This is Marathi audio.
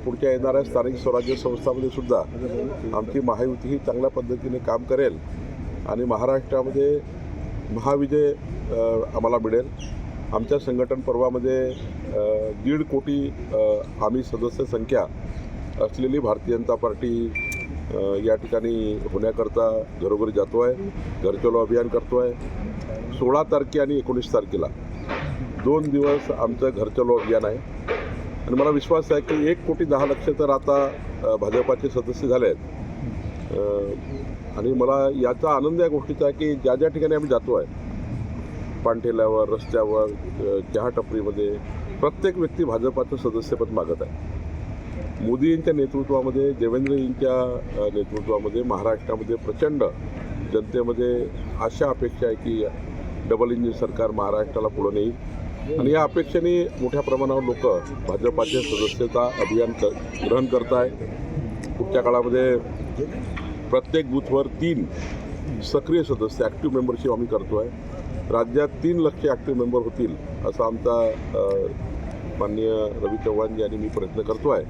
पुढच्या येणाऱ्या स्थानिक स्वराज्य संस्थांमध्ये सुद्धा आमची महायुती ही चांगल्या पद्धतीने काम करेल आणि महाराष्ट्रामध्ये महाविजय आम्हाला मिळेल. आमच्या संघटन पर्वामध्ये 1.5 कोटी आम्ही सदस्य संख्या असलेली भारतीय जनता पार्टी या ठिकाणी होण्याकरता घरोघरी जातो आहे, घर चलो अभियान करतो आहे. 16 तारखे आणि 19 तारखेला 2 दिवस आमचं घर चलो अभियान आहे आणि मला विश्वास आहे की 1 कोटी 10 लक्ष तर आता भाजपाचे सदस्य झाले आहेत. आणि मला याचा आनंद या गोष्टीचा आहे की ज्या ज्या ठिकाणी आम्ही जातो आहे, पानठेल्यावर, रस्त्यावर, चहा टपरीमध्ये प्रत्येक व्यक्ती भाजपाचं सदस्यपद मागत आहे. मोदींच्या नेतृत्वामध्ये, देवेंद्रजींच्या नेतृत्वामध्ये महाराष्ट्रामध्ये प्रचंड जनतेमध्ये आशा अपेक्षा आहे की डबल इंजिन सरकार महाराष्ट्राला पुढे नेईल आणि या अपेक्षेने मोठ्या प्रमाणावर लोक भाजपाचे सदस्यता अभियान ग्रहण करत आहे. पुढच्या काळामध्ये प्रत्येक बूथवर 3 सक्रिय सदस्य ॲक्टिव्ह मेंबरशिप आम्ही करतो आहे. राज्यात 3 लाख ॲक्टिव्ह मेंबर होतील असा आमचा माननीय रवी चव्हाणजी आणि मी प्रयत्न करतो आहे.